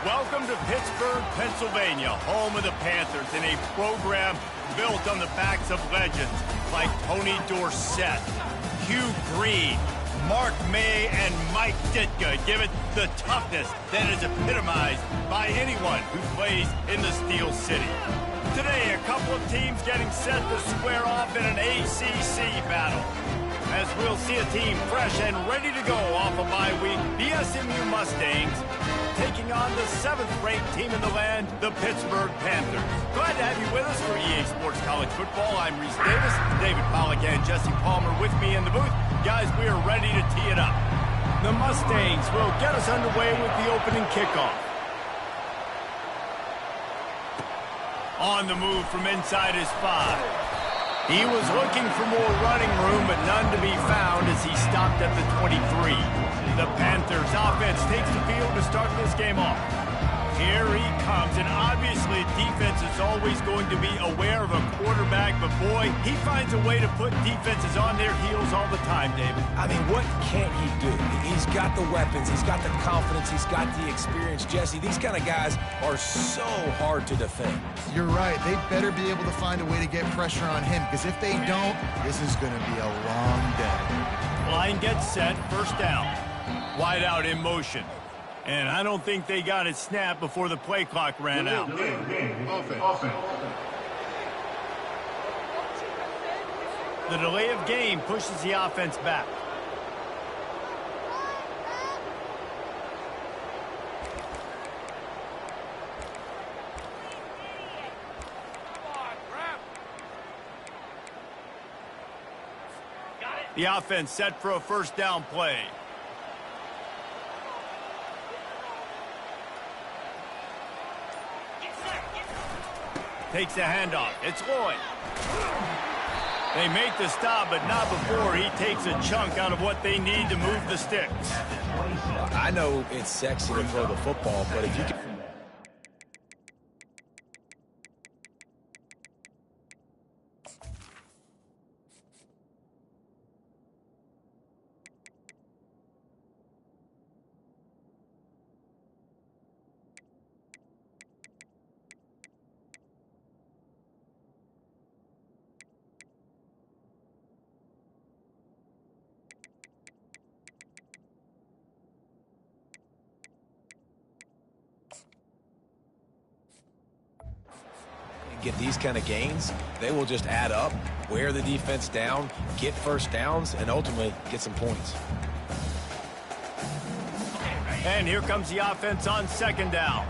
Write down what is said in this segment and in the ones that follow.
Welcome to Pittsburgh, Pennsylvania, home of the Panthers, in a program built on the backs of legends like Tony Dorsett, Hugh Green, Mark May, and Mike Ditka. Give it the toughness that is epitomized by anyone who plays in the Steel City. Today, a couple of teams getting set to square off in an ACC battle, as we'll see a team fresh and ready to go off a bye week, the SMU Mustangs, taking on the 7th-ranked team in the land, the Pittsburgh Panthers. Glad to have you with us for EA Sports College Football. I'm Reese Davis, David Pollack and Jesse Palmer with me in the booth. Guys, we are ready to tee it up. The Mustangs will get us underway with the opening kickoff. On the move from inside his 5. He was looking for more running room, but none to be found as he stopped at the 23. The Panthers offense takes the field to start this game off. Here he comes, and obviously defense is always going to be aware of a quarterback, but boy, he finds a way to put defenses on their heels all the time, David. I mean, what can't he do? He's got the weapons, he's got the confidence, he's got the experience. Jesse, these kind of guys are so hard to defend. You're right. They better be able to find a way to get pressure on him, because if they don't, this is going to be a long day. Line gets set, first down. Wide out in motion. And I don't think they got it snapped before the play clock ran out. Offense. The delay of game pushes the offense back. The offense set for a first down play. Takes the handoff. It's Lloyd. They make the stop, but not before he takes a chunk out of what they need to move the sticks. I know it's sexy to throw the football, but if you can... get these kind of gains, they will just add up, wear the defense down, get first downs, and ultimately get some points. And here comes the offense on second down.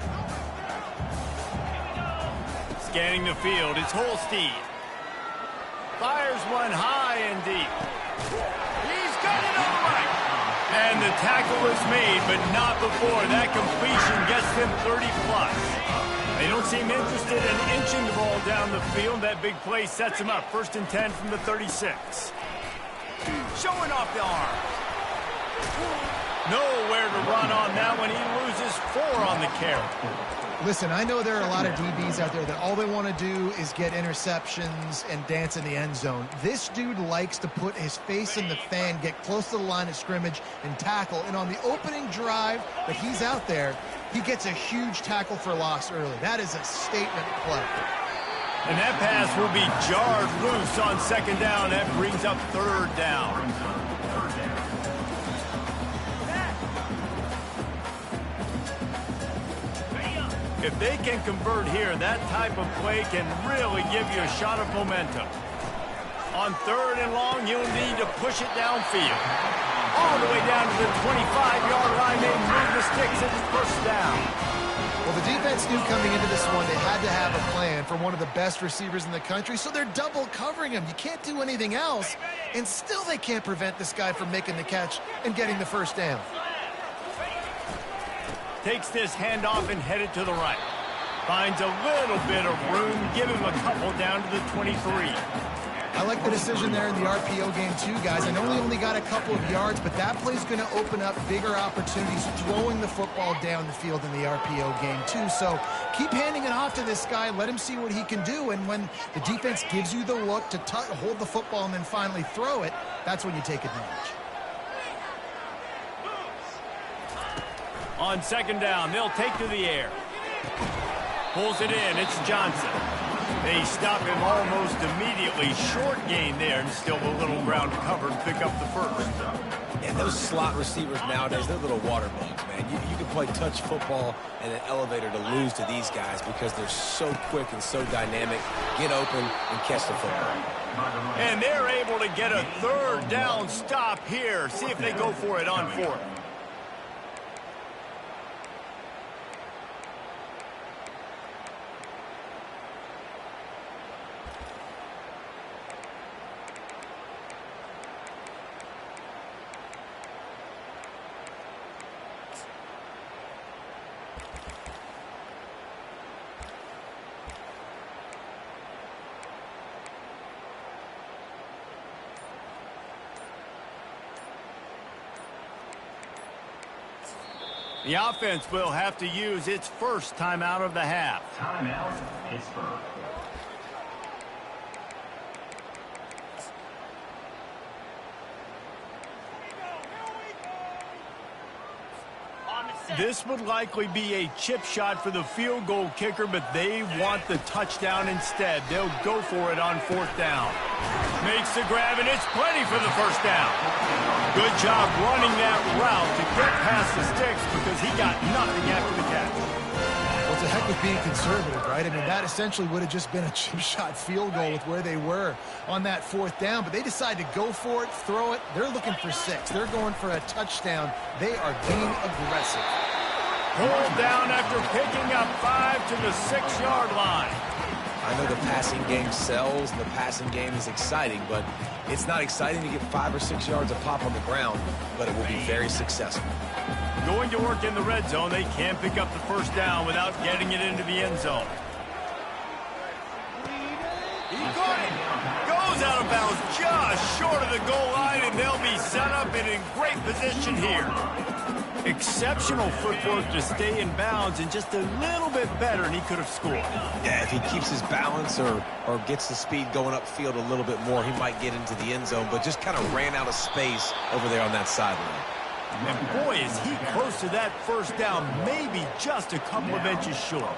Scanning the field, it's Holstein. Fires one high and deep. He's got it all right. And the tackle is made, but not before that completion gets them 30+. They don't seem interested in inching the ball down the field. That big play sets him up. 1st and 10 from the 36. Showing off the arm. Nowhere to run on that one. He loses 4 on the carry. Listen, I know there are a lot of DBs out there that all they want to do is get interceptions and dance in the end zone. This dude likes to put his face in the fan, get close to the line of scrimmage, and tackle. And on the opening drive that he's out there, he gets a huge tackle for loss early. That is a statement play. And that pass will be jarred loose on second down. That brings up 3rd down. If they can convert here, that type of play can really give you a shot of momentum. On 3rd and long, you'll need to push it downfield. All the way down to the 25-yard line. They move the sticks at first down. Well, the defense knew coming into this one they had to have a plan for one of the best receivers in the country, so they're double covering him. You can't do anything else, and still they can't prevent this guy from making the catch and getting the first down. Takes this handoff and headed to the right. Finds a little bit of room. Give him a couple down to the 23. I like the decision there in the RPO game too, guys. I know he only got a couple of yards, but that play's going to open up bigger opportunities throwing the football down the field in the RPO game too. So keep handing it off to this guy. Let him see what he can do. And when the defense gives you the look to hold the football and then finally throw it, that's when you take advantage. On second down, they'll take to the air. Pulls it in. It's Johnson. They stop him almost immediately. Short gain there, and still a little ground to cover and pick up the first. And those slot receivers nowadays, they're little water bugs, man. You can play touch football in an elevator to lose to these guys because they're so quick and so dynamic. Get open and catch the football. And they're able to get a third down stop here. See if they go for it on fourth. The offense will have to use its first timeout of the half. Timeout, Pittsburgh. This would likely be a chip shot for the field goal kicker, but they want the touchdown instead. They'll go for it on fourth down. Makes the grab, and it's plenty for the first down. Good job running that route to get past the sticks because he got nothing after the catch. Well, it's a heck with being conservative, right? I mean, that essentially would have just been a chip shot field goal with where they were on that fourth down, but they decide to go for it, throw it. They're looking for 6. They're going for a touchdown. They are being aggressive. Pulled down after picking up 5 to the 6-yard line. I know the passing game sells and the passing game is exciting, but it's not exciting to get 5 or 6 yards of pop on the ground, but it will be very successful. Going to work in the red zone. They can't pick up the first down without getting it into the end zone. He got it. Goes out of bounds just short of the goal line, and they'll be set up and in great position here. Exceptional footwork to stay in bounds, and just a little bit better, and he could have scored. Yeah, if he keeps his balance or gets the speed going upfield a little bit more, he might get into the end zone, but just kind of ran out of space over there on that sideline. And boy, is he close to that first down, maybe just a couple of inches short.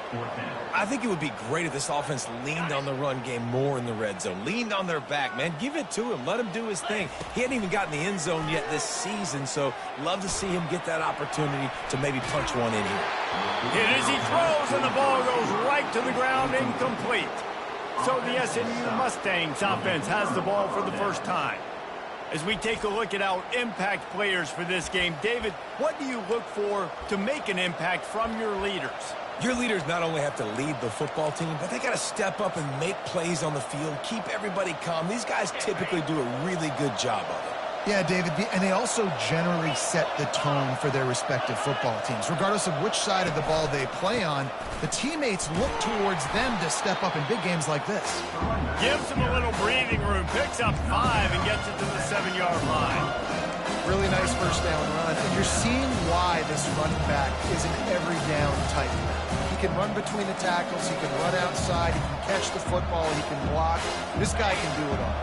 I think it would be great if this offense leaned on the run game more in the red zone. Leaned on their back, man. Give it to him. Let him do his thing. He hadn't even gotten the end zone yet this season, so love to see him get that opportunity to maybe punch one in here. It is, he throws, and the ball goes right to the ground, incomplete. So the SMU Mustangs offense has the ball for the first time. As we take a look at our impact players for this game, David, what do you look for to make an impact from your leaders? Your leaders not only have to lead the football team, but they got to step up and make plays on the field, keep everybody calm. These guys typically do a really good job of it. Yeah, David, and they also generally set the tone for their respective football teams. Regardless of which side of the ball they play on, the teammates look towards them to step up in big games like this. Gives him a little breathing room, picks up 5 and gets it to the 7-yard line. Really nice first down run. And you're seeing why this running back is an every down type. He can run between the tackles, he can run outside, he can catch the football, he can block. This guy can do it all.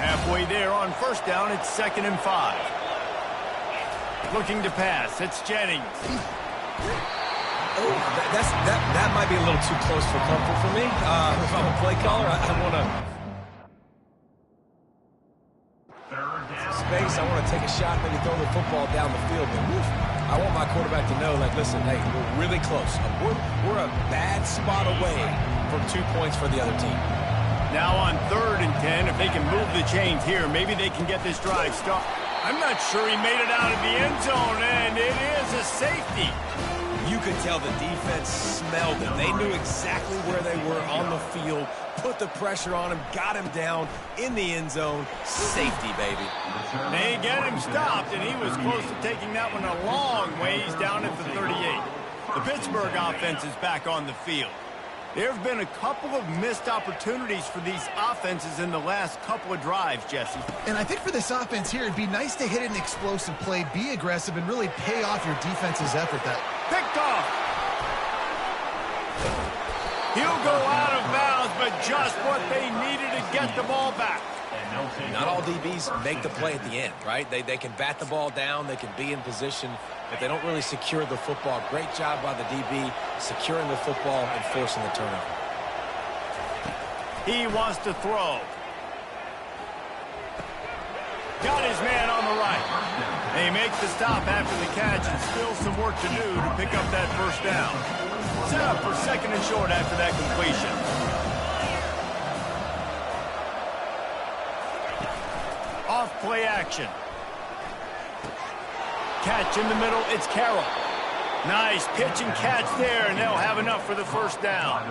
Halfway there on first down, it's 2nd and 5. Looking to pass, it's Jennings. Oh, that might be a little too close for comfort for me. If I'm a play caller, I want to space. I want to take a shot, maybe throw the football down the field. But I want my quarterback to know, like, listen, hey, we're really close. We're a bad spot away from 2 points for the other team. Now on 3rd and 10, if they can move the chains here, maybe they can get this drive started. I'm not sure he made it out of the end zone, and it is a safety. You could tell the defense smelled it. They knew exactly where they were on the field, put the pressure on him, got him down in the end zone. Safety, baby. They get him stopped, and he was close to taking that one a long ways down at the 38. The Pittsburgh offense is back on the field. There have been a couple of missed opportunities for these offenses in the last couple of drives, Jesse. And I think for this offense here, it'd be nice to hit an explosive play, be aggressive, and really pay off your defense's effort. That picked off. He'll go out of bounds, but just what they needed to get the ball back. Not all DBs make the play at the end, right? They can bat the ball down, they can be in position, but they don't really secure the football. Great job by the DB securing the football and forcing the turnover. He wants to throw. Got his man on the right. They make the stop after the catch and still some work to do to pick up that first down. Set up for second and short after that completion. Off play action. Catch in the middle, it's Carroll. Nice pitch and catch there, and they'll have enough for the first down.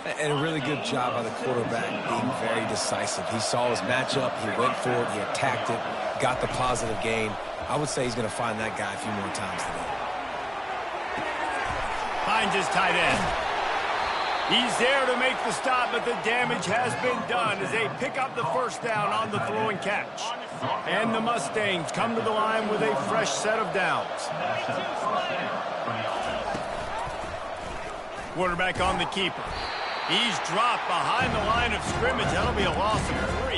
And a really good job by the quarterback being very decisive. He saw his matchup, he went for it, he attacked it, got the positive gain. I would say he's going to find that guy a few more times today. Finds his tight end. He's there to make the stop, but the damage has been done as they pick up the first down on the throw and catch. And the Mustangs come to the line with a fresh set of downs. Quarterback on the keeper. He's dropped behind the line of scrimmage. That'll be a loss of 3.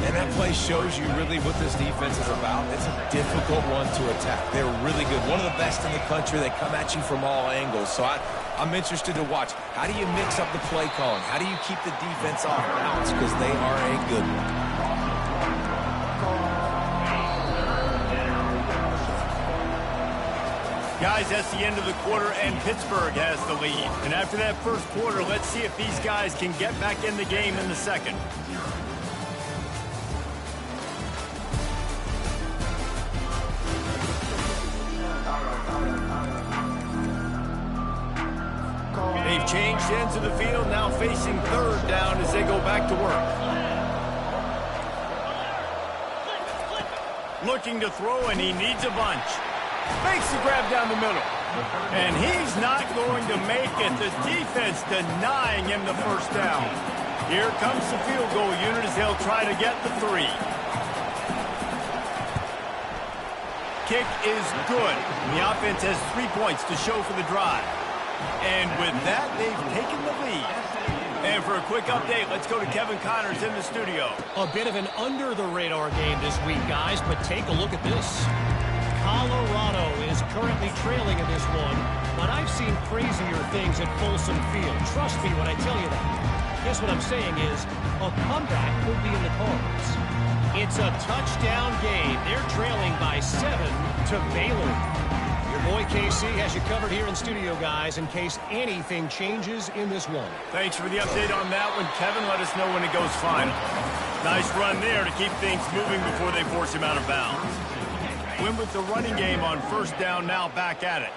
And that play shows you really what this defense is about. It's a difficult one to attack. They're really good. One of the best in the country. They come at you from all angles. So I'm interested to watch. How do you mix up the play calling? How do you keep the defense off balance? Because they are a good one. Guys, that's the end of the quarter, and Pittsburgh has the lead. And after that first quarter, let's see if these guys can get back in the game in the second. They've changed ends of the field, now facing third down as they go back to work. Looking to throw, and he needs a bunch. Makes the grab down the middle. And he's not going to make it. The defense denying him the first down. Here comes the field goal unit as they'll try to get the 3. Kick is good. The offense has 3 points to show for the drive. And with that, they've taken the lead. And for a quick update, let's go to Kevin Connors in the studio. A bit of an under-the-radar game this week, guys, but take a look at this. Colorado is currently trailing in this one, but I've seen crazier things at Folsom Field. Trust me when I tell you that. Guess what I'm saying is a comeback could be in the cards. It's a touchdown game. They're trailing by 7 to Baylor. Your boy KC has you covered here in studio, guys, in case anything changes in this one. Thanks for the update on that one, Kevin. Let us know when it goes final. Nice run there to keep things moving before they force him out of bounds. Win with the running game on first down, now back at it.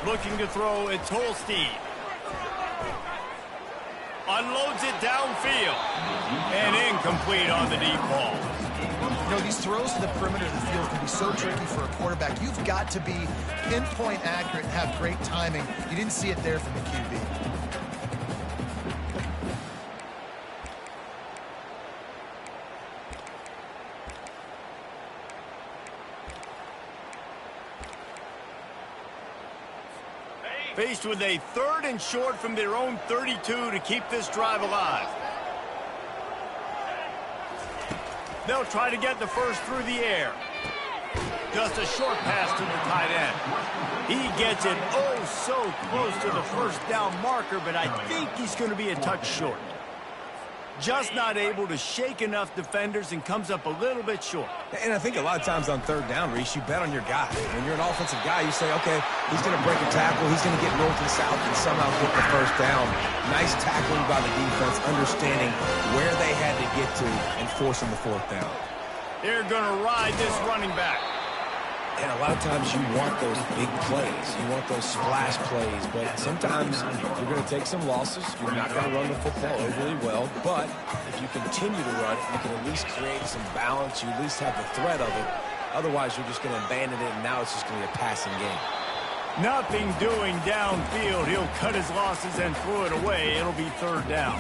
Looking to throw, it's Holstein. Unloads it downfield. And incomplete on the deep ball. You know, these throws to the perimeter of the field can be so tricky for a quarterback. You've got to be pinpoint accurate and have great timing. You didn't see it there from the QB. Faced with a 3rd and short from their own 32 to keep this drive alive. They'll try to get the first through the air. Just a short pass to the tight end. He gets it oh so close to the first down marker, but I think he's going to be a touch short. Just not able to shake enough defenders and comes up a little bit short. And I think a lot of times on third down, Reese, you bet on your guy. When you're an offensive guy, you say, okay, he's going to break a tackle, he's going to get north and south and somehow get the first down. Nice tackling by the defense, understanding where they had to get to and forcing the 4th down. They're going to ride this running back. And a lot of times you want those big plays. You want those splash plays. But sometimes you're going to take some losses. You're not going to run the football overly well. But if you continue to run it, you can at least create some balance. You at least have the threat of it. Otherwise, you're just going to abandon it, and now it's just going to be a passing game. Nothing doing downfield. He'll cut his losses and throw it away. It'll be 3rd down.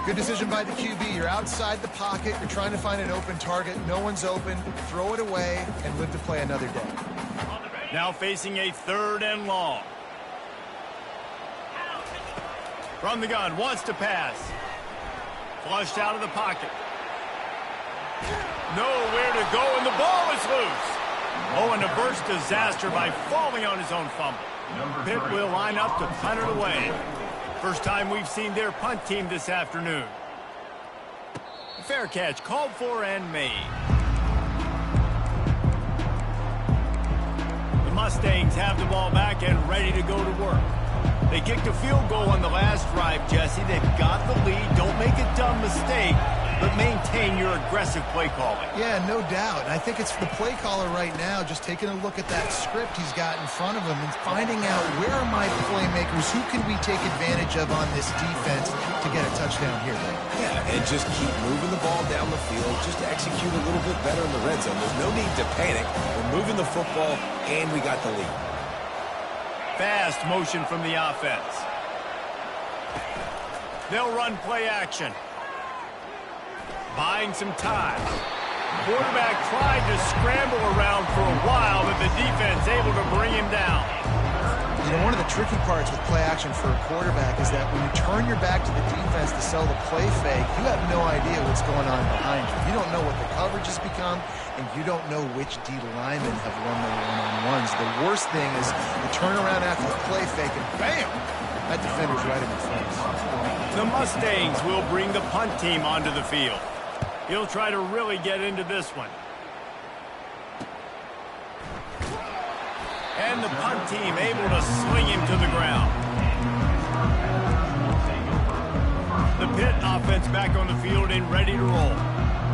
Good decision by the QB. You're outside the pocket. You're trying to find an open target. No one's open. Throw it away and live to play another day. Now facing a 3rd and long. From the gun, wants to pass. Flushed out of the pocket. Nowhere to go, and the ball is loose. Oh, and a burst disaster by falling on his own fumble. Pitt will line up to punt it away. First time we've seen their punt team this afternoon. Fair catch called for and made. The Mustangs have the ball back and ready to go to work. They kicked a field goal on the last drive, Jesse. They've got the lead. Don't make a dumb mistake, but maintain your aggressive play calling. Yeah, no doubt. I think it's the play caller right now just taking a look at that script he's got in front of him and finding out where are my playmakers, who can we take advantage of on this defense to get a touchdown here. Yeah, and just keep moving the ball down the field. Just execute a little bit better in the red zone. There's no need to panic. We're moving the football, and we got the lead. Fast motion from the offense. They'll run play action. Buying some time. Quarterback tried to scramble around for a while, but the defense able to bring him down. You know, one of the tricky parts with play action for a quarterback is that when you turn your back to the defense to sell the play fake, you have no idea what's going on behind you. You don't know what the coverage has become, and you don't know which D linemen have won their one-on-ones. The worst thing is you turn around after the play fake, and bam! That defender's right in your face. The Mustangs will bring the punt team onto the field. He'll try to really get into this one. And the punt team able to sling him to the ground. The Pitt offense back on the field and ready to roll.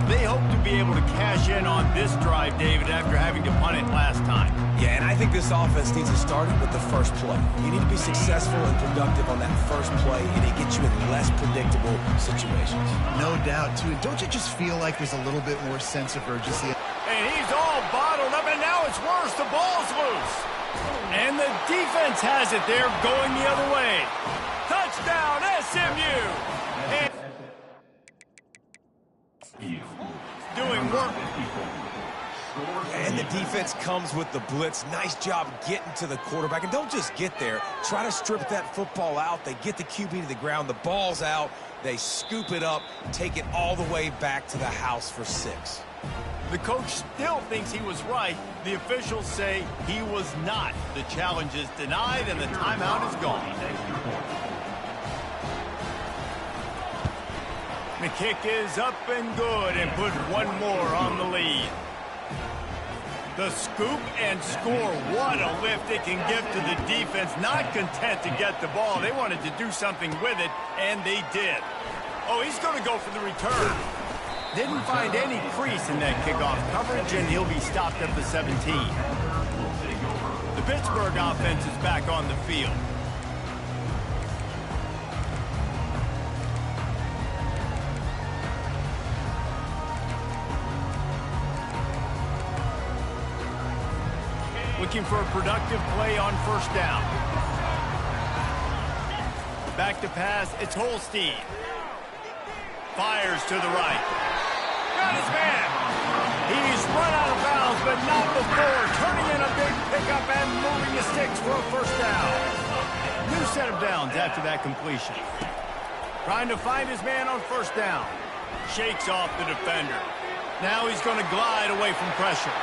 They hope to be able to cash in on this drive, David, after having to punt it last time. Yeah, and I think this offense needs to start with the first play. You need to be successful and productive on that first play, and it gets you in less predictable situations. No doubt, too. Don't you just feel like there's a little bit more sense of urgency? And he's all bottled up, and now it's worse. The ball's loose. And the defense has it there, going the other way. Touchdown, SMU! And doing work. And the defense comes with the blitz. Nice job getting to the quarterback. And don't just get there. Try to strip that football out. They get the QB to the ground. The ball's out. They scoop it up, take it all the way back to the house for 6. The coach still thinks he was right. The officials say he was not. The challenge is denied, and the timeout is gone. The kick is up and good, and put one more on the lead. The scoop and score. What a lift it can give to the defense. Not content to get the ball. They wanted to do something with it, and they did. Oh, he's going to go for the return. Didn't find any crease in that kickoff coverage, and he'll be stopped at the 17. The Pittsburgh offense is back on the field. Looking for a productive play on first down. Back to pass, it's Holstein. Fires to the right. Got his man. He's run out of bounds, but not before. Turning in a big pickup and moving the sticks for a first down. New set of downs after that completion. Trying to find his man on first down. Shakes off the defender. Now he's going to glide away from pressure.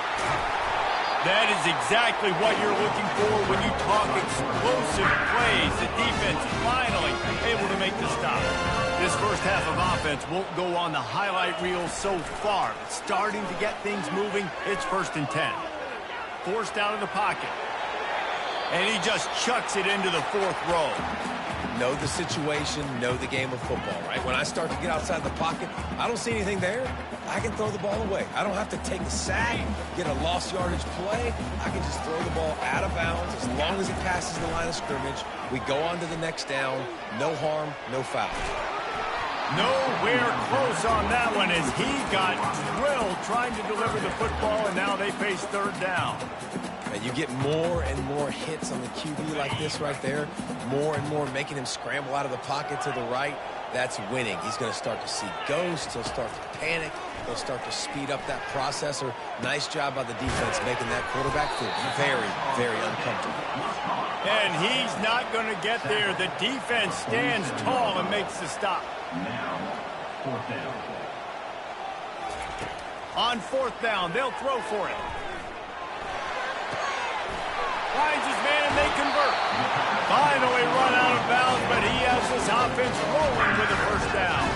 That is exactly what you're looking for when you talk explosive plays. The defense finally able to make the stop. This first half of offense won't go on the highlight reel so far. But starting to get things moving, it's 1st and 10. Forced out of the pocket. And he just chucks it into the 4th row. Know the situation, know the game of football, right? When I start to get outside the pocket, I don't see anything there. I can throw the ball away. I don't have to take a sack, get a lost yardage play. I can just throw the ball out of bounds as long as it passes the line of scrimmage. We go on to the next down. No harm, no foul. Nowhere close on that one as he got drilled trying to deliver the football, and now they face 3rd down. And you get more and more hits on the QB like this right there. More and more making him scramble out of the pocket to the right. That's winning. He's going to start to see ghosts. He'll start to panic. He'll start to speed up that processor. Nice job by the defense making that quarterback feel very, very uncomfortable. And he's not going to get there. The defense stands tall and makes the stop. On fourth down, they'll throw for it. Finds his man and they convert. Finally run out of bounds, but he has this offense rolling with a first down.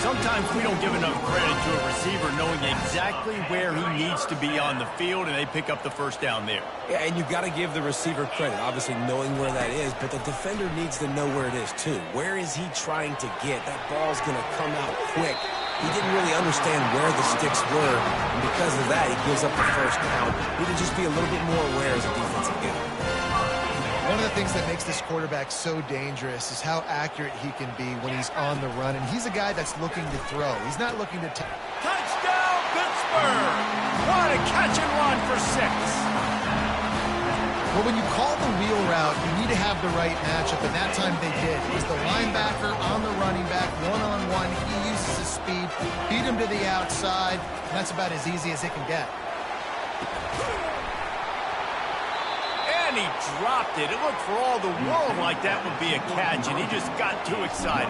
Sometimes we don't give enough credit to a receiver knowing exactly where he needs to be on the field, and they pick up the first down there. Yeah, and you've got to give the receiver credit, obviously knowing where that is, but the defender needs to know where it is too. Where is he trying to get? That ball's going to come out quick. He didn't really understand where the sticks were, and because of that, he gives up the first down. He need to just be a little bit more aware as a defensive guy. One of the things that makes this quarterback so dangerous is how accurate he can be when he's on the run, and he's a guy that's looking to throw. He's not looking to... Touchdown, Pittsburgh! What a catch and run for 6. Well, when you call the wheel route, you need to have the right matchup, and that time they did. It was the linebacker on the running back, one-on-one. He uses his speed, beat him to the outside, and that's about as easy as it can get. And he dropped it. It looked for all the world like that would be a catch, and he just got too excited.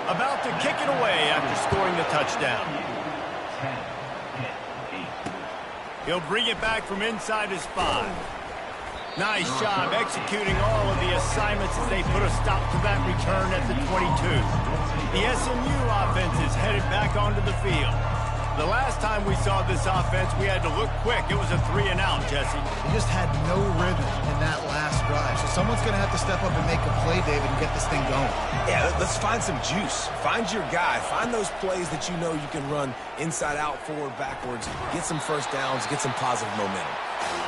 About to kick it away after scoring the touchdown. He'll bring it back from inside his 5. Nice job executing all of the assignments as they put a stop to that return at the 22. The SMU offense is headed back onto the field. The last time we saw this offense, we had to look quick. It was a 3-and-out, Jesse. He just had no rhythm in that last drive. So someone's going to have to step up and make a play, David, and get this thing going. Yeah, let's find some juice. Find your guy. Find those plays that you know you can run inside out, forward, backwards. Get some first downs. Get some positive momentum.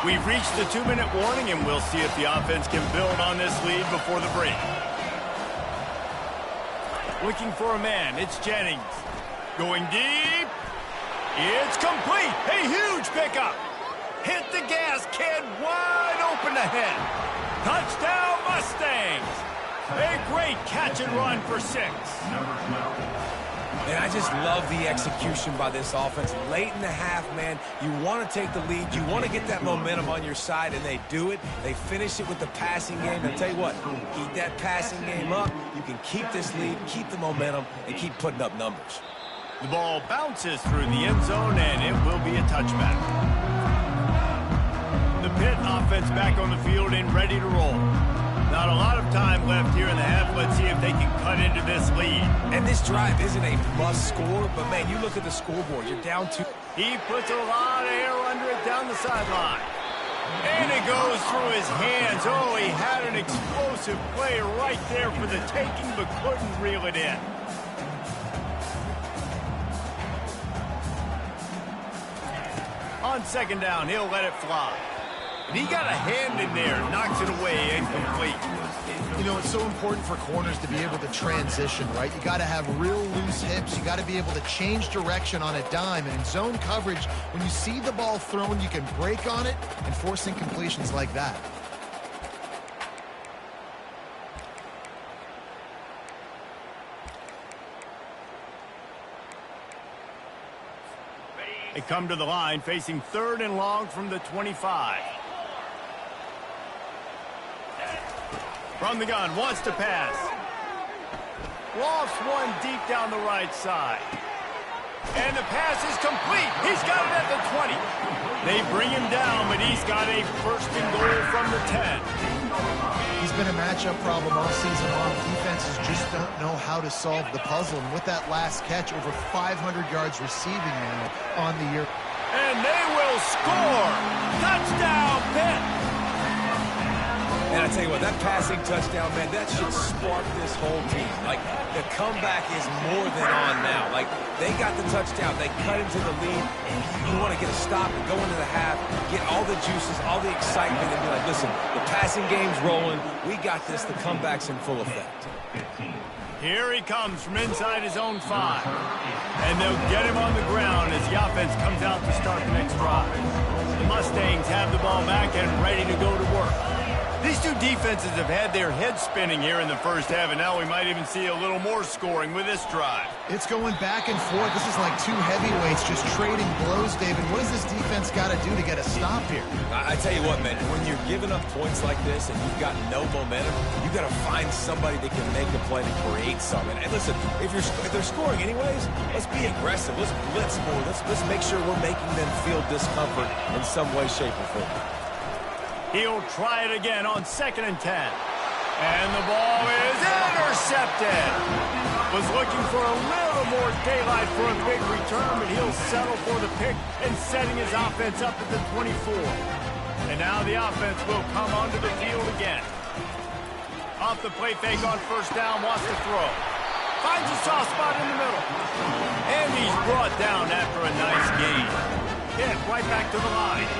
We've reached the 2-minute warning, and we'll see if the offense can build on this lead before the break. Looking for a man. It's Jennings. Going deep. It's complete. A huge pickup. Hit the gas, kid. Wide open ahead. Touchdown, Mustangs. A great catch and run for 6. And I just love the execution by this offense. Late in the half, man, you want to take the lead. You want to get that momentum on your side, and they do it. They finish it with the passing game. And I'll tell you what, keep that passing game up. You can keep this lead, keep the momentum, and keep putting up numbers. The ball bounces through the end zone, and it will be a touchback. The Pitt offense back on the field and ready to roll. Not a lot of time left here in the half. Let's see if they can cut into this lead. And this drive isn't a must score, but, man, you look at the scoreboard. You're down 2. He puts a lot of air under it down the sideline. And it goes through his hands. Oh, he had an explosive play right there for the taking, but couldn't reel it in. On second down, he'll let it fly. And he got a hand in there, knocks it away, incomplete. You know, it's so important for corners to be able to transition, right? You got to have real loose hips. You got to be able to change direction on a dime. And in zone coverage, when you see the ball thrown, you can break on it and force incompletions like that. They come to the line facing 3rd and long from the 25. From the gun, wants to pass. Lofts one deep down the right side. And the pass is complete. He's got it at the 20. They bring him down, but he's got a 1st and goal from the 10. He's been a matchup problem all season long. Defenses just don't know how to solve the puzzle. And with that last catch, over 500 yards receiving now on the year. And they will score. Touchdown, Pitt. And I tell you what, that passing touchdown, man, that should spark this whole team. Like, the comeback is more than on now. Like, they got the touchdown. They cut into the lead. You want to get a stop and go into the half, get all the juices, all the excitement, and be like, listen, the passing game's rolling. We got this. The comeback's in full effect. Here he comes from inside his own 5. And they'll get him on the ground as the offense comes out to start the next drive. The Mustangs have the ball back and ready to go to work. These two defenses have had their heads spinning here in the first half, and now we might even see a little more scoring with this drive. It's going back and forth. This is like two heavyweights just trading blows, David. What does this defense got to do to get a stop here? I tell you what, man, when you're giving up points like this and you've got no momentum, you've got to find somebody that can make a play to create something. And listen, if they're scoring anyways, let's be aggressive. Let's blitz more. Let's make sure we're making them feel discomfort in some way, shape, or form. He'll try it again on 2nd and 10. And the ball is intercepted. Was looking for a little more daylight for a big return, but he'll settle for the pick and setting his offense up at the 24. And now the offense will come onto the field again. Off the play fake on 1st down, wants to throw. Finds a soft spot in the middle. And he's brought down after a nice gain. Pitt right back to the line.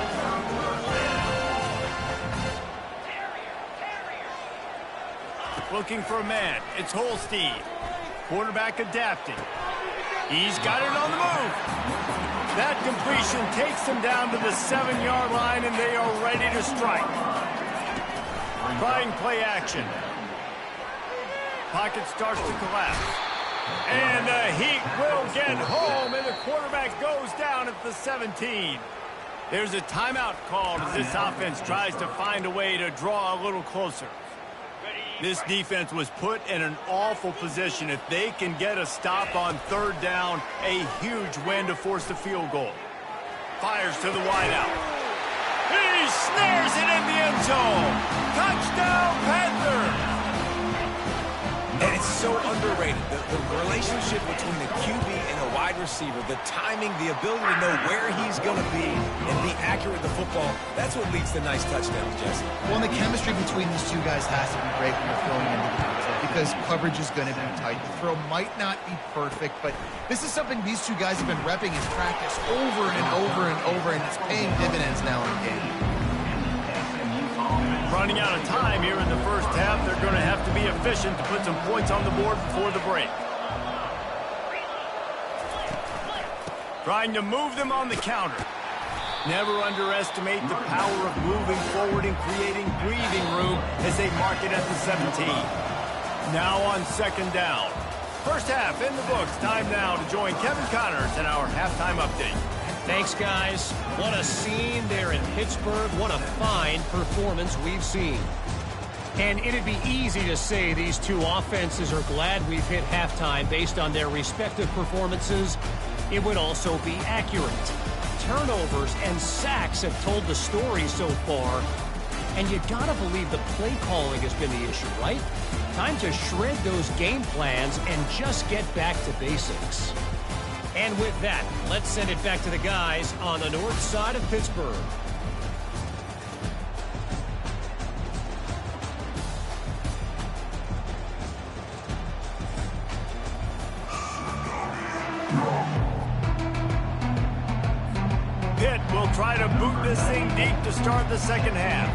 Looking for a man. It's Holstein. Quarterback adapting. He's got it on the move. That completion takes him down to the 7-yard line, and they are ready to strike. Trying play action. Pocket starts to collapse. And the Heat will get home, and the quarterback goes down at the 17. There's a timeout called as this offense tries to find a way to draw a little closer. This defense was put in an awful position. If they can get a stop on 3rd down, a huge win to force the field goal. Fires to the wideout. He snares it in the end zone. Touchdown, Panthers! And it's so underrated. The relationship between the QB and the wide receiver, the timing, the ability to know where he's going to be and be accurate with the football, that's what leads to nice touchdowns, Jesse. Well, and the chemistry between these two guys has to be great when you're throwing into the end zone because coverage is going to be tight. The throw might not be perfect, but this is something these two guys have been repping in practice over and over and over, and it's paying dividends now in the game. Running out of time here in the first half. They're going to have to be efficient to put some points on the board before the break. Trying to move them on the counter. Never underestimate the power of moving forward and creating breathing room as they mark it at the 17. Now on 2nd down. First half in the books. Time now to join Kevin Connors in our halftime update. Thanks, guys. What a scene there in Pittsburgh. What a fine performance we've seen. And it'd be easy to say these two offenses are glad we've hit halftime based on their respective performances. It would also be accurate. Turnovers and sacks have told the story so far. And you gotta believe the play calling has been the issue, right? Time to shred those game plans and just get back to basics. And with that, let's send it back to the guys on the north side of Pittsburgh. Pitt will try to boot this thing deep to start the second half.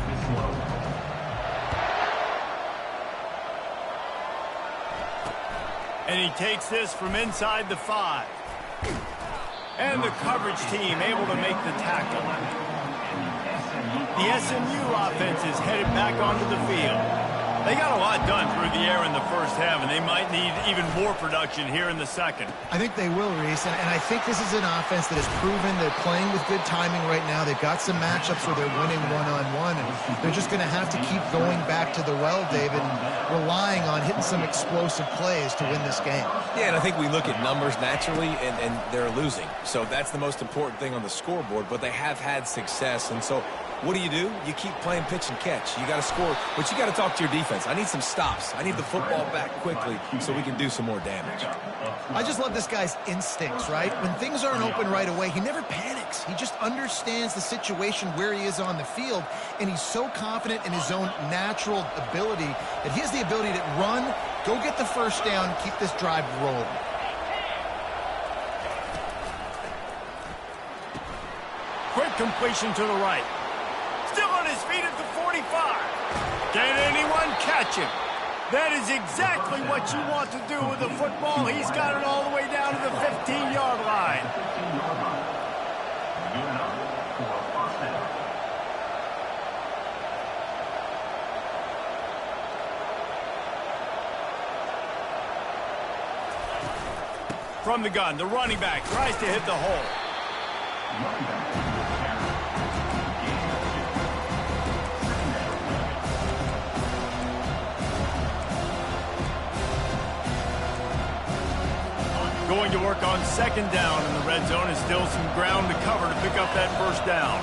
And he takes this from inside the 5. And the coverage team able to make the tackle. The SMU offense is headed back onto the field. They got a lot done through the air in the first half, and they might need even more production here in the second. I think they will, Reese, and I think this is an offense that has proven they're playing with good timing right now. They've got some matchups where they're winning one-on-one, and they're just going to have to keep going back to the well, David, and relying on hitting some explosive plays to win this game. Yeah, and I think we look at numbers naturally, and they're losing. So that's the most important thing on the scoreboard, but they have had success, and so what do? You keep playing pitch and catch. You got to score, but you got to talk to your defense. I need some stops. I need the football back quickly so we can do some more damage. I just love this guy's instincts, right? When things aren't open right away, he never panics. He just understands the situation where he is on the field, and he's so confident in his own natural ability that he has the ability to run, go get the first down, keep this drive rolling. Quick completion to the right. Still on his feet at the 45. Can anyone catch him? That is exactly what you want to do with the football. He's got it all the way down to the 15-yard line. From the gun, the running back tries to hit the hole. Going to work on second down in the red zone, and still some ground to cover to pick up that first down.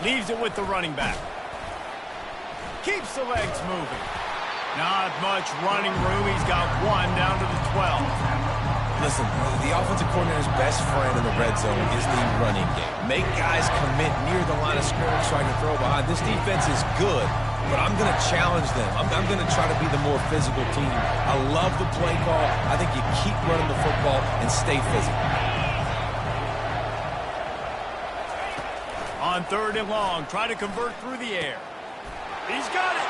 Leaves it with the running back. Keeps the legs moving. Not much running room. He's got one down to the 12. Listen, the offensive coordinator's best friend in the red zone is the running game. Make guys commit near the line of scrimmage so I can throw behind. This defense is good, but I'm going to challenge them. I'm going to try to be the more physical team. I love the play call. I think you keep running the football and stay physical. On third and long, try to convert through the air. He's got it.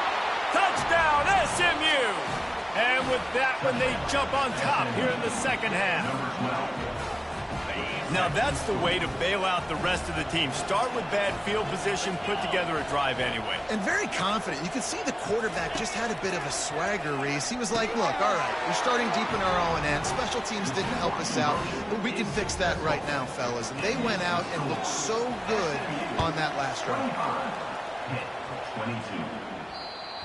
Touchdown, SMU. And with that one, they jump on top here in the second half. Now, that's the way to bail out the rest of the team. Start with bad field position, put together a drive anyway. And very confident. You could see the quarterback just had a bit of a swagger, Reese. He was like, look, all right, we're starting deep in our own end. Special teams didn't help us out, but we can fix that right now, fellas. And they went out and looked so good on that last drive.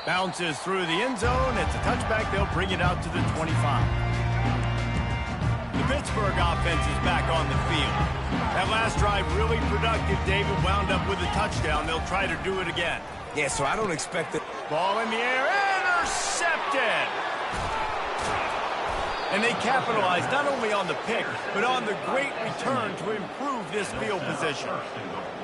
Bounces through the end zone. It's a touchback. They'll bring it out to the 25. The Pittsburgh offense is back on the field. That last drive really productive. David wound up with a touchdown. They'll try to do it again. Yeah, so I don't expect it. Ball in the air. Intercepted. And they capitalized not only on the pick, but on the great return to improve this field position.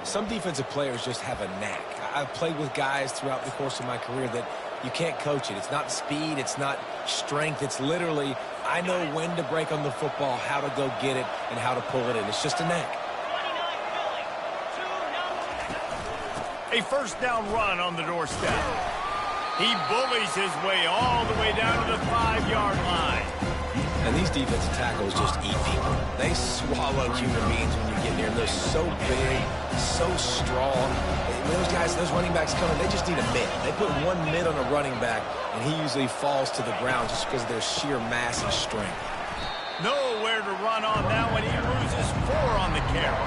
Some defensive players just have a knack. I've played with guys throughout the course of my career that you can't coach it. It's not speed. It's not strength. It's literally, I know when to break on the football, how to go get it, and how to pull it in. It's just a knack. A first down run on the doorstep. He bullies his way all the way down to the 5-yard line. And these defensive tackles just eat people. They swallow human beings when you get near them. They're so big, so strong. Those guys, those running backs coming, they just need a mid. They put one mid on a running back, and he usually falls to the ground just because of their sheer mass and strength. Nowhere to run on that one. He loses 4 on the carry.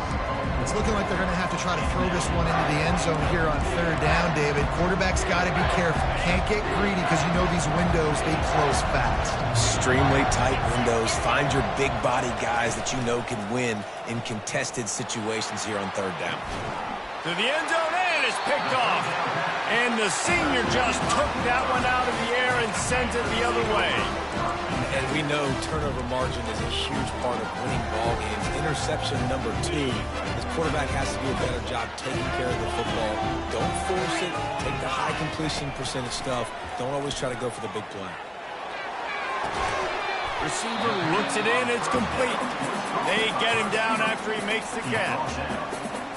It's looking like they're going to have to try to throw this one into the end zone here on third down, David. Quarterback's got to be careful. Can't get greedy because you know these windows, they close fast. Extremely tight windows. Find your big body guys that you know can win in contested situations here on third down. To the end zone, and it's picked off. And the senior just took that one out of the air and sent it the other way. And we know turnover margin is a huge part of winning ball games. Interception number 2. This quarterback has to do a better job taking care of the football. Don't force it. Take the high completion percentage stuff. Don't always try to go for the big play. Receiver looks it in. It's complete. They get him down after he makes the catch.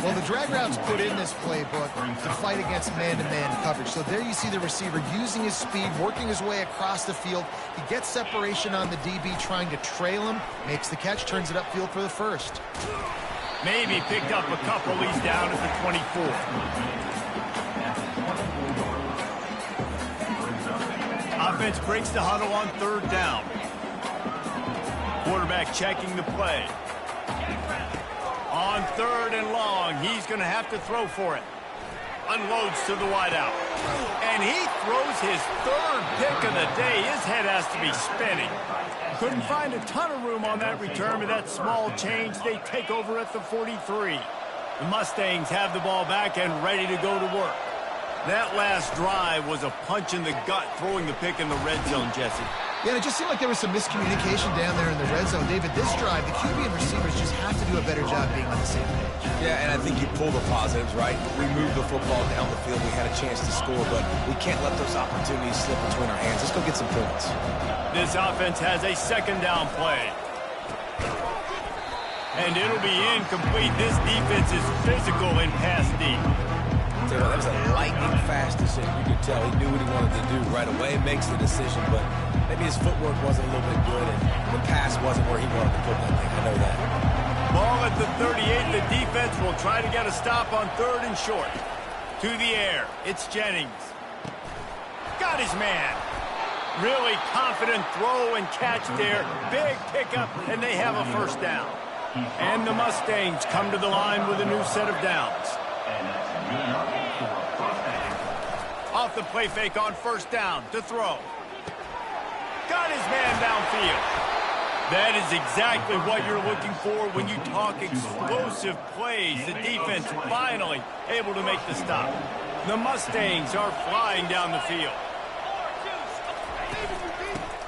Well, the drag routes put in this playbook to fight against man-to-man coverage. So there you see the receiver using his speed, working his way across the field. He gets separation on the DB, trying to trail him, makes the catch, turns it upfield for the first. Maybe picked up a couple. He's down at the 24. Offense breaks the huddle on third down. Quarterback checking the play. On third and long, he's going to have to throw for it. Unloads to the wideout. And he throws his third pick of the day. His head has to be spinning. Couldn't find a ton of room on that return with that small change. They take over at the 43. The Mustangs have the ball back and ready to go to work. That last drive was a punch in the gut, throwing the pick in the red zone, Jesse. Yeah, and it just seemed like there was some miscommunication down there in the red zone. David, this drive, the QB and receivers just have to do a better job being on the same page. Yeah, and I think you pull the positives, right? We moved the football down the field. We had a chance to score, but we can't let those opportunities slip between our hands. Let's go get some points. This offense has a second down play. And it'll be incomplete. This defense is physical and pass deep. That was a lightning-fast decision. You could tell he knew what he wanted to do right away, makes the decision, but maybe his footwork wasn't a little bit good, and the pass wasn't where he wanted to put that thing. I know that. Ball at the 38. The defense will try to get a stop on third and short. To the air. It's Jennings. Got his man. Really confident throw and catch there. Big pickup, and they have a first down. And the Mustangs come to the line with a new set of downs. Off the play fake on first down to throw. Got his man downfield. That is exactly what you're looking for when you talk explosive plays. The defense finally able to make the stop. The Mustangs are flying down the field.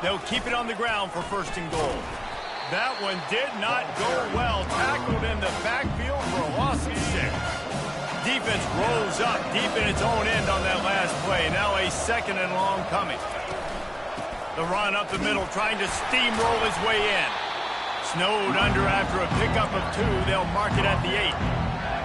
They'll keep it on the ground for first and goal. That one did not go well. Tackled in the backfield for a loss of 6. Defense rolls up deep in its own end on that last play. Now a second and long coming. The run up the middle, trying to steamroll his way in. Snowed under after a pickup of 2. They'll mark it at the 8.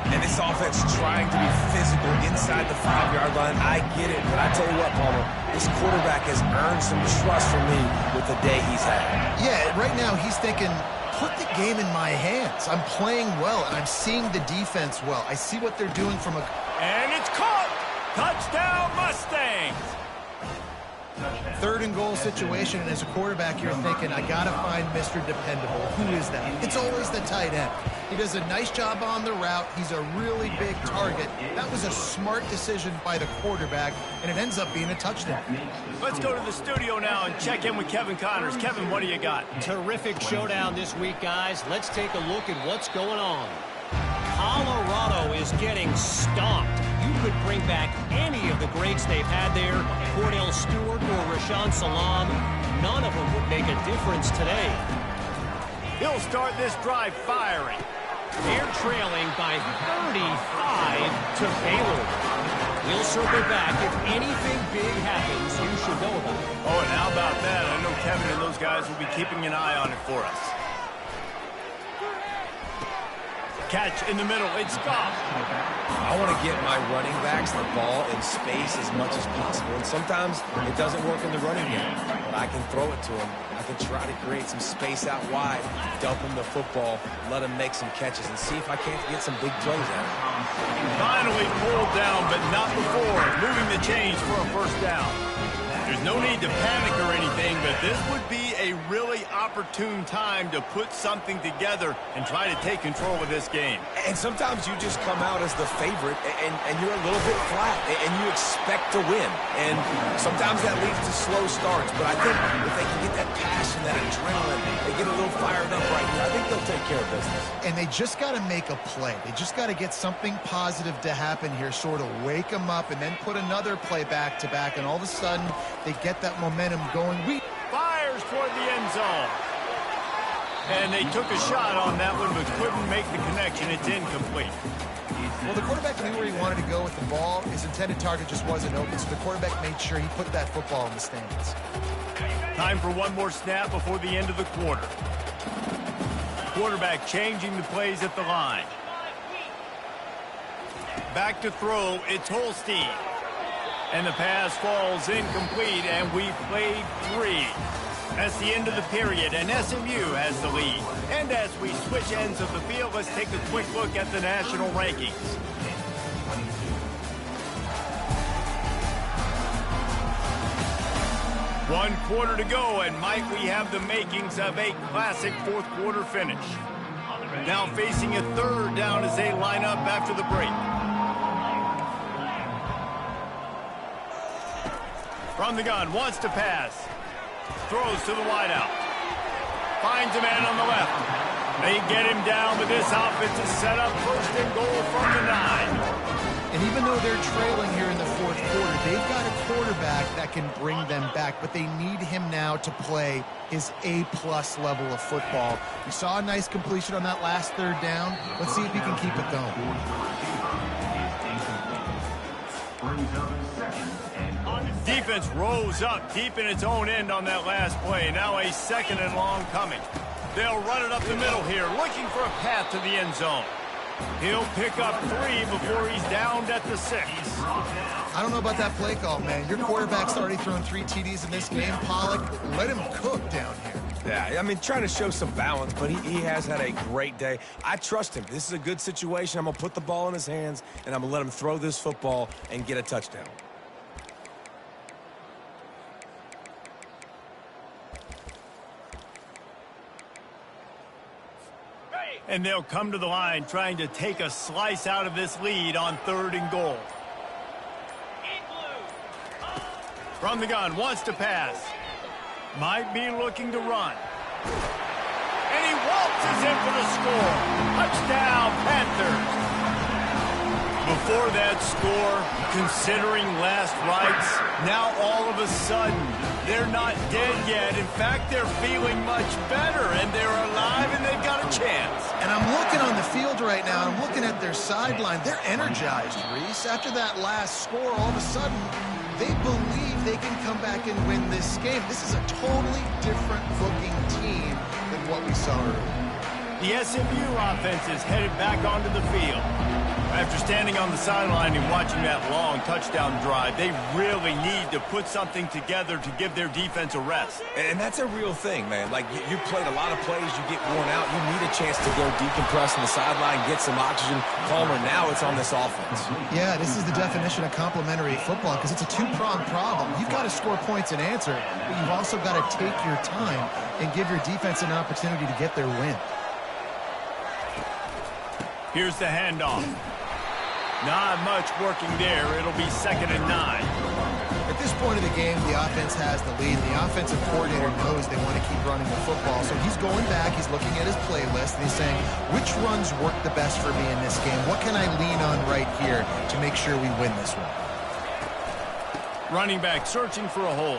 And this offense trying to be physical inside the 5-yard line. I get it, but I tell you what, Palmer, this quarterback has earned some trust from me with the day he's had. Yeah, right now he's thinking, put the game in my hands. I'm playing well, and I'm seeing the defense well. I see what they're doing from a... And it's caught! Touchdown, Mustangs! 3rd and goal situation, and as a quarterback, you're thinking, I got to find Mr. Dependable. Who is that? It's always the tight end. He does a nice job on the route. He's a really big target. That was a smart decision by the quarterback, and it ends up being a touchdown. Let's go to the studio now and check in with Kevin Connors. Kevin, what do you got? Terrific showdown this week, guys. Let's take a look at what's going on. Colorado is getting stomped. You could bring back any of the greats they've had there, Cordell Stewart or Rashaan Salaam. None of them would make a difference today. He'll start this drive firing. They're trailing by 35 to Baylor. We'll circle back. If anything big happens, you should know about it. Oh, and how about that? I know Kevin and those guys will be keeping an eye on it for us. Catch in the middle. It's Goff. I want to get my running backs the ball in space as much as possible. And sometimes it doesn't work in the running game, but I can throw it to them. I can try to create some space out wide, dump him the football, let him make some catches, and see if I can't get some big plays out of him. Finally pulled down, but not before. Moving the chains for a first down. There's no need to panic or anything, but this would be a really opportune time to put something together and try to take control of this game. And sometimes you just come out as the favorite, and you're a little bit flat, and you expect to win. And sometimes that leads to slow starts, but I think if they can get that passion, that adrenaline, they get a little fired up right here, I think they'll take care of business. And they just got to make a play. They just got to get something positive to happen here, sort of wake them up, and then put another play back-to-back, and all of a sudden they get that momentum going. Fires toward the end zone. And they took a shot on that one, but couldn't make the connection. It's incomplete. Well, the quarterback knew where he wanted to go with the ball. His intended target just wasn't open, so the quarterback made sure he put that football in the stands. Time for one more snap before the end of the quarter. Quarterback changing the plays at the line. Back to throw, it's Holstein. And the pass falls incomplete, and we played 3. That's the end of the period, and SMU has the lead. And as we switch ends of the field, let's take a quick look at the national rankings. One quarter to go, and might we have the makings of a classic fourth quarter finish. Now facing a third down as they line up after the break. From the gun, wants to pass. Throws to the wideout. Finds a man on the left. They get him down with this offensive setup. First and goal from the 9. And even though they're trailing here in the fourth quarter, they've got a quarterback that can bring them back, but they need him now to play his A-plus level of football. We saw a nice completion on that last third down. Let's see if he can keep it going. Defense rose up deep in its own end on that last play. Now a second and long coming. They'll run it up the middle here, looking for a path to the end zone. He'll pick up 3 before he's downed at the 6. I don't know about that play call, man. Your quarterback's already thrown 3 TDs in this game, Pollock. Let him cook down here. Yeah, I mean, trying to show some balance, but he has had a great day. I trust him. This is a good situation. I'm going to put the ball in his hands, and I'm going to let him throw this football and get a touchdown. And they'll come to the line trying to take a slice out of this lead on 3rd and goal. From the gun, wants to pass. Might be looking to run. And he waltzes in for the score. Touchdown, Panthers. Before that score, considering last rites, now all of a sudden, they're not dead yet. In fact, they're feeling much better, and they're alive, and they've got a chance. And I'm looking on the field right now, I'm looking at their sideline. They're energized, Reese. After that last score, all of a sudden, they believe they can come back and win this game. This is a totally different-looking team than what we saw earlier. The SMU offense is headed back onto the field. After standing on the sideline and watching that long touchdown drive, they really need to put something together to give their defense a rest. And that's a real thing, man. Like, you played a lot of plays, you get worn out, you need a chance to go decompress on the sideline, get some oxygen, calmer. Now it's on this offense. Yeah, this is the definition of complementary football because it's a two-pronged problem. You've got to score points and answer, but you've also got to take your time and give your defense an opportunity to get their win. Here's the handoff. Not much working there. It'll be 2nd and 9. At this point of the game, the offense has the lead. The offensive coordinator knows they want to keep running the football. So he's going back, he's looking at his playlist, and he's saying, which runs work the best for me in this game? What can I lean on right here to make sure we win this one? Running back searching for a hole.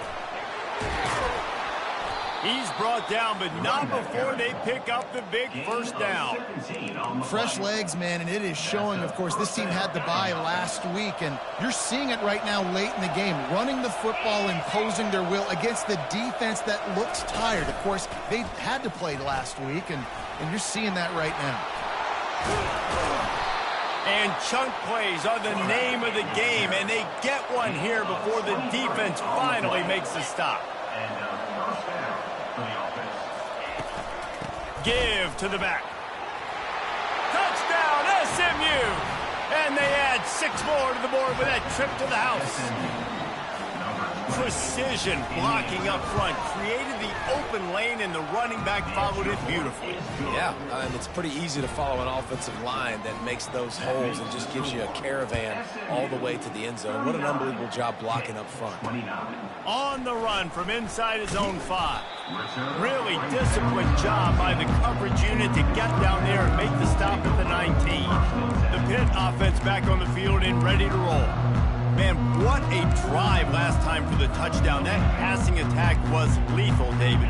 He's brought down, but not before they pick up the big first down. Fresh legs, man, and it is showing, of course, this team had the bye last week, and you're seeing it right now late in the game, running the football, imposing their will against the defense that looks tired. Of course, they had to play last week, and you're seeing that right now. And chunk plays are the name of the game, and they get one here before the defense finally makes the stop. Give to the back. Touchdown, SMU! And they add 6 more to the board with that trip to the house. Precision blocking up front created the open lane, and the running back followed it beautifully. Yeah, and it's pretty easy to follow an offensive line that makes those holes and just gives you a caravan all the way to the end zone. What an unbelievable job blocking up front. On the run from inside his own 5. Really disciplined job by the coverage unit to get down there and make the stop at the 19. The Pitt offense back on the field and ready to roll. Man, what a drive last time for the touchdown. That passing attack was lethal, David.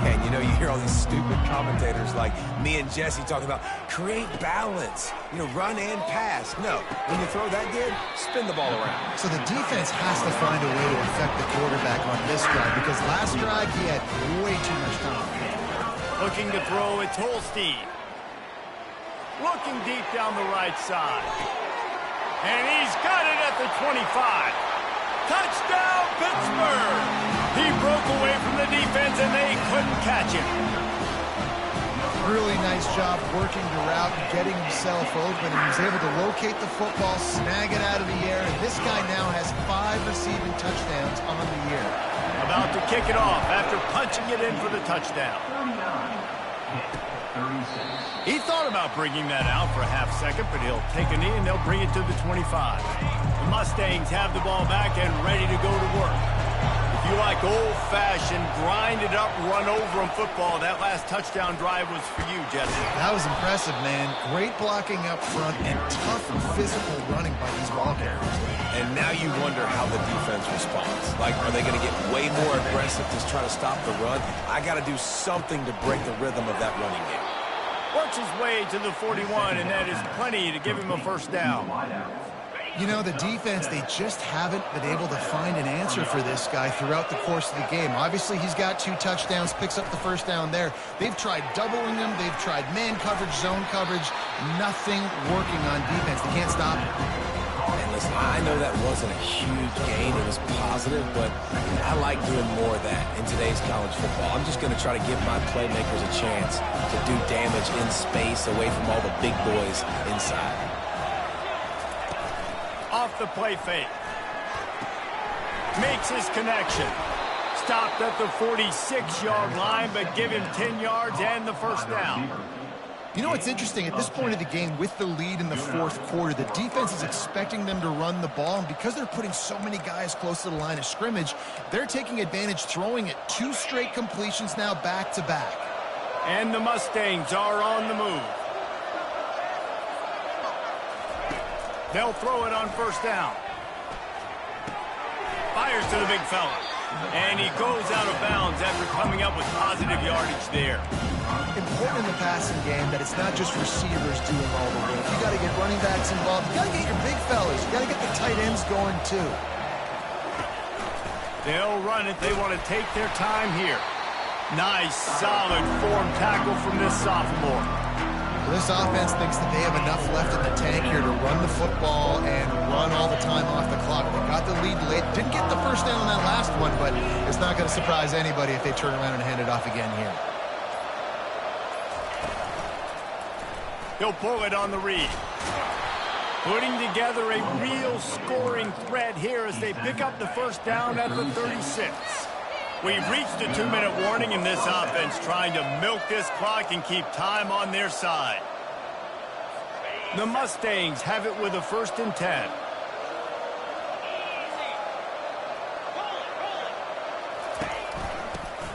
And you know, you hear all these stupid commentators like me and Jesse talking about create balance, you know, run and pass. No, when you throw that good, spin the ball around. So the defense has to find a way to affect the quarterback on this drive because last drive he had way too much time. Looking to throw, it's Holstein. Looking deep down the right side. And he's got it at the 25. Touchdown, Pittsburgh! He broke away from the defense, and they couldn't catch him. Really nice job working the route and getting himself open. He was able to locate the football, snag it out of the air, and this guy now has 5 receiving touchdowns on the year. About to kick it off after punching it in for the touchdown. He thought about bringing that out for a half second, but he'll take a knee and they'll bring it to the 25. The Mustangs have the ball back and ready to go to work. If you like old-fashioned, grind-it-up, run-over-'em football, that last touchdown drive was for you, Jesse. That was impressive, man. Great blocking up front and tough physical running by these ball carriers. And now you wonder how the defense responds. Like, are they going to get way more aggressive to try to stop the run? I got to do something to break the rhythm of that running game. Works his way to the 41, and that is plenty to give him a first down. You know, the defense, they just haven't been able to find an answer for this guy throughout the course of the game. Obviously, he's got 2 touchdowns, picks up the first down there. They've tried doubling him. They've tried man coverage, zone coverage. Nothing working on defense. They can't stop him. And listen, I know that wasn't a huge gain. It was positive, but I like doing more of that in today's college football. I'm just going to try to give my playmakers a chance to do damage in space away from all the big boys inside. Off the play fake. Makes his connection. Stopped at the 46-yard line, but give him 10 yards and the first down. You know what's interesting? At this point of the game, with the lead in the fourth quarter, the defense is expecting them to run the ball, and because they're putting so many guys close to the line of scrimmage, they're taking advantage, throwing it 2 straight completions now back-to-back. And the Mustangs are on the move. They'll throw it on first down. Fires to the big fella. And he goes out of bounds after coming up with positive yardage there. Important in the passing game that it's not just receivers doing all the work. You got to get running backs involved. You got to get your big fellas. You got to get the tight ends going too. They'll run it. They want to take their time here. Nice, solid form tackle from this sophomore. This offense thinks that they have enough left in the tank here to run the football and run all the time off the clock. They got the lead late. Didn't get the first down on that last one, but it's not going to surprise anybody if they turn around and hand it off again here. He'll pull it on the read. Putting together a real scoring threat here as they pick up the first down at the 36. We've reached a 2-minute warning in this offense, trying to milk this clock and keep time on their side. The Mustangs have it with a 1st and 10.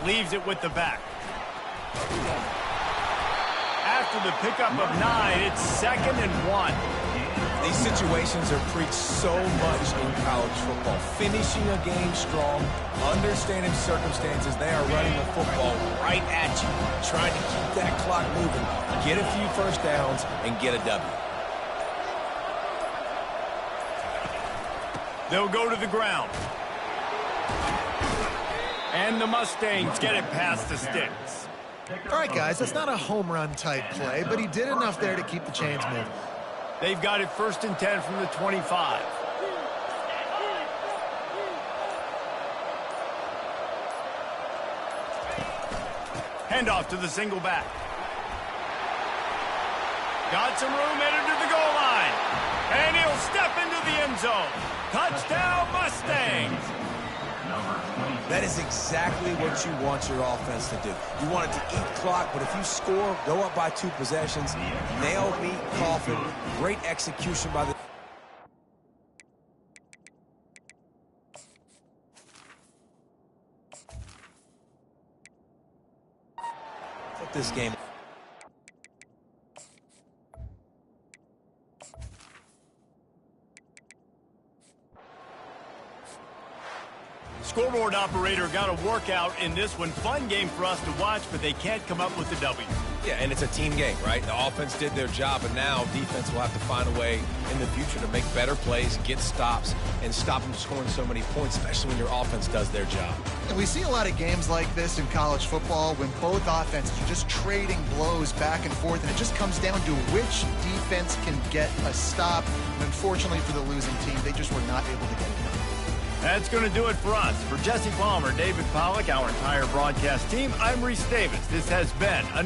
Leaves it with the back. After the pickup of 9, it's 2nd and 1. These situations are preached so much in college football. Finishing a game strong, understanding circumstances. They are running the football right at you, trying to keep that clock moving, get a few first downs, and get a W. They'll go to the ground. And the Mustangs get it past the sticks. All right, guys, that's not a home run type play, but he did enough there to keep the chains moving. They've got it 1st and 10 from the 25. Handoff to the single back. Got some room headed to the goal line. And he'll step into the end zone. Touchdown, Mustangs! That is exactly what you want your offense to do. You want it to eat clock, but if you score, go up by 2 possessions, nail, meet, coffin, great execution by the... Put this game... Scoreboard operator got a workout in this one. Fun game for us to watch, but they can't come up with the W. Yeah, and it's a team game, right? The offense did their job, and now defense will have to find a way in the future to make better plays, get stops, and stop them scoring so many points, especially when your offense does their job. And we see a lot of games like this in college football when both offenses are just trading blows back and forth, and it just comes down to which defense can get a stop. And unfortunately for the losing team, they just were not able to get it done. That's going to do it for us. For Jesse Palmer, David Pollack, our entire broadcast team, I'm Reese Davis. This has been a